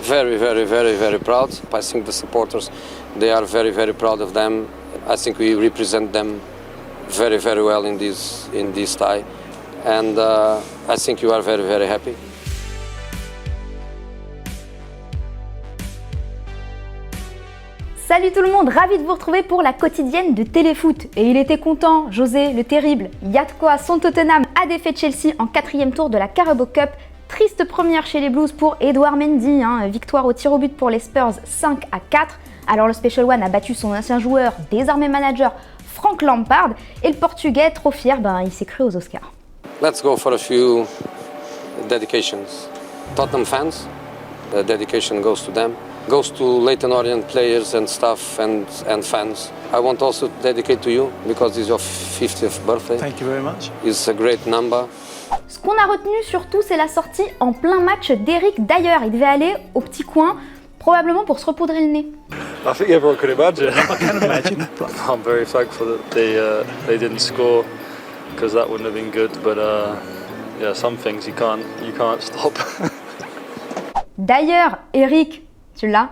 Very, very, very, very proud. I think the supporters, they are very, very proud of them. I think we represent them very, very well in this tie, and I think you are very, very happy. Salut tout le monde, ravi de vous retrouver pour la quotidienne de Téléfoot. Et il était content, José le terrible. Il y a de quoi, son Tottenham a défait Chelsea en 4e tour de la Carabao Cup. Triste première chez les Blues pour Edouard Mendy, victoire au tir au but pour les Spurs 5-4. Alors le Special One a battu son ancien joueur, désormais manager, Frank Lampard. Et le Portugais, trop fier, il s'est cru aux Oscars. Let's go for a few dedications. Tottenham fans, the dedication goes to them. Goes to Leyton Orient players and staff and fans. I want also to dedicate to you because it's your 50th birthday. Thank you very much. It's a great number. Ce qu'on a retenu surtout, c'est la sortie en plein match d'Eric Dyer. Il devait aller au petit coin, probablement pour se repoudrer le nez. I think everyone could imagine. I can imagine. I'm very thankful that they didn't score because that wouldn't have been good. But yeah, some things you can't stop. D'ailleurs, Eric, tu l'as,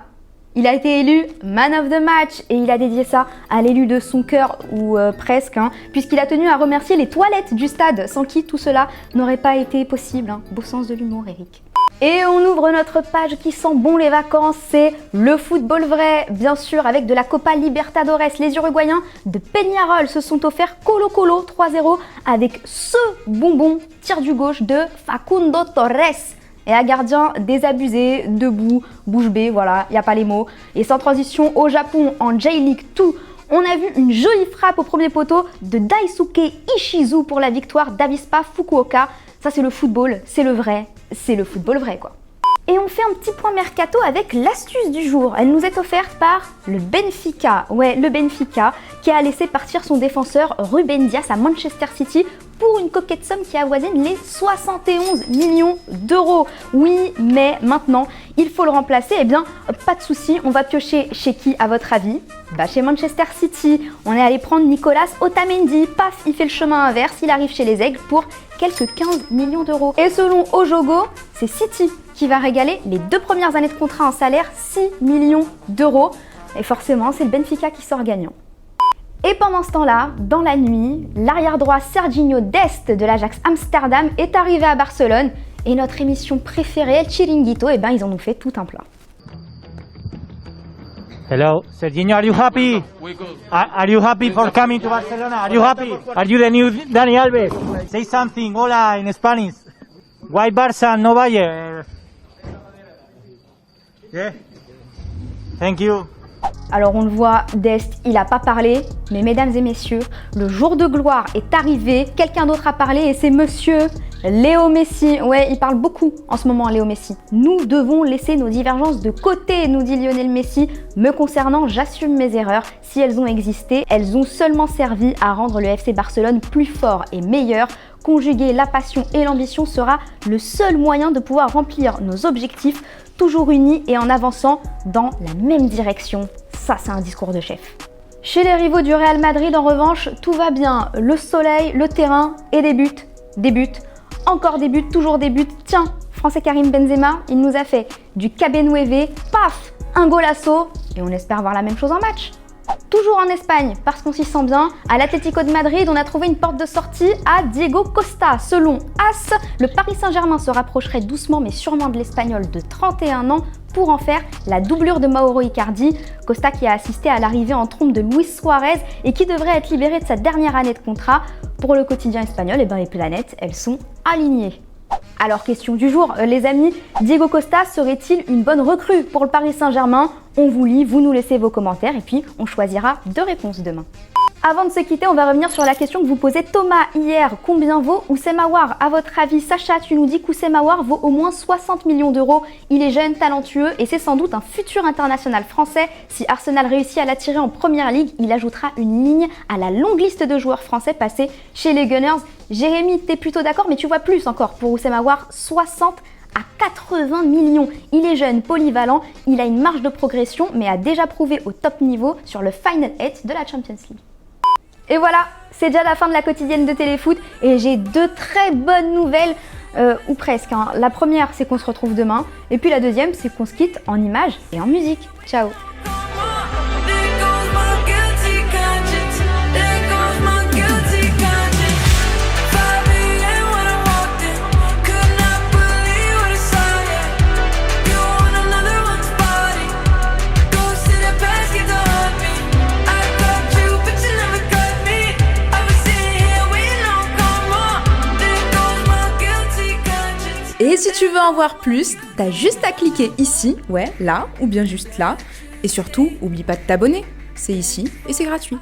il a été élu Man of the Match et il a dédié ça à l'élu de son cœur, ou presque, puisqu'il a tenu à remercier les toilettes du stade, sans qui tout cela n'aurait pas été possible. Beau sens de l'humour, Eric. Et on ouvre notre page qui sent bon les vacances, c'est le football vrai, bien sûr, avec de la Copa Libertadores. Les Uruguayens de Peñarol se sont offerts Colo Colo 3-0 avec ce bonbon tir du gauche de Facundo Torres. Et un gardien désabusé, debout, bouche bée, voilà, il n'y a pas les mots. Et sans transition, au Japon, en J-League 2, on a vu une jolie frappe au premier poteau de Daisuke Ishizu pour la victoire d'Avispa Fukuoka. Ça, c'est le football, c'est le vrai, c'est le football vrai, quoi. Et on fait un petit point mercato avec l'astuce du jour. Elle nous est offerte par le Benfica. Ouais, le Benfica qui a laissé partir son défenseur Ruben Dias à Manchester City pour une coquette somme qui avoisine les 71 millions d'euros. Oui, mais maintenant, il faut le remplacer. Eh bien, pas de souci, on va piocher chez qui à votre avis ? Chez Manchester City. On est allé prendre Nicolas Otamendi. Paf, il fait le chemin inverse, il arrive chez les Aigles pour quelques 15 millions d'euros. Et selon Ojogo, c'est City qui va régaler les 2 premières années de contrat en salaire, 6 millions d'euros. Et forcément, c'est le Benfica qui sort gagnant. Et pendant ce temps-là, dans la nuit, l'arrière-droit Serginho Dest de l'Ajax Amsterdam est arrivé à Barcelone. Et notre émission préférée, El Chiringuito, ils en ont fait tout un plat. Hello, Serginho, are you happy? Are you happy for coming to Barcelona? Are you happy? Are you the new Dani Alves? Say something, hola, in Spanish. Why Barça, no Bayern? Yeah. Thank you. Alors on le voit, Dest, il n'a pas parlé, mais mesdames et messieurs, le jour de gloire est arrivé, quelqu'un d'autre a parlé et c'est monsieur Léo Messi. Ouais, il parle beaucoup en ce moment, Léo Messi. Nous devons laisser nos divergences de côté, nous dit Lionel Messi. Me concernant, j'assume mes erreurs. Si elles ont existé, elles ont seulement servi à rendre le FC Barcelone plus fort et meilleur. Conjuguer la passion et l'ambition sera le seul moyen de pouvoir remplir nos objectifs, toujours unis et en avançant dans la même direction. Ça, c'est un discours de chef. Chez les rivaux du Real Madrid, en revanche, tout va bien. Le soleil, le terrain et des buts, encore des buts, toujours des buts. Tiens, Français Karim Benzema, il nous a fait du Cabenueve, paf, un golasso, et on espère voir la même chose en match. Toujours en Espagne, parce qu'on s'y sent bien, à l'Atlético de Madrid, on a trouvé une porte de sortie à Diego Costa. Selon AS, le Paris Saint-Germain se rapprocherait doucement mais sûrement de l'Espagnol de 31 ans pour en faire la doublure de Mauro Icardi. Costa qui a assisté à l'arrivée en trompe de Luis Suarez et qui devrait être libéré de sa dernière année de contrat. Pour le quotidien espagnol, les planètes, elles sont alignées. Alors, question du jour, les amis, Diego Costa serait-il une bonne recrue pour le Paris Saint-Germain ? On vous lit, vous nous laissez vos commentaires et puis on choisira 2 réponses demain. Avant de se quitter, on va revenir sur la question que vous posait Thomas hier. Combien vaut Oussem Aouar ? À votre avis, Sacha, tu nous dis qu'Oussem Aouar vaut au moins 60 millions d'euros. Il est jeune, talentueux et c'est sans doute un futur international français. Si Arsenal réussit à l'attirer en Première Ligue, il ajoutera une ligne à la longue liste de joueurs français passés chez les Gunners. Jérémy, t'es plutôt d'accord, mais tu vois plus encore pour Oussem Aouar, 60 à 80 millions. Il est jeune, polyvalent, il a une marge de progression, mais a déjà prouvé au top niveau sur le Final 8 de la Champions League. Et voilà, c'est déjà la fin de la quotidienne de Téléfoot et j'ai 2 très bonnes nouvelles. ou presque, hein. La première, c'est qu'on se retrouve demain, et puis la deuxième, c'est qu'on se quitte en images et en musique. Ciao. Et si tu veux en voir plus, t'as juste à cliquer ici, ouais, là, ou bien juste là. Et surtout, oublie pas de t'abonner. C'est ici et c'est gratuit.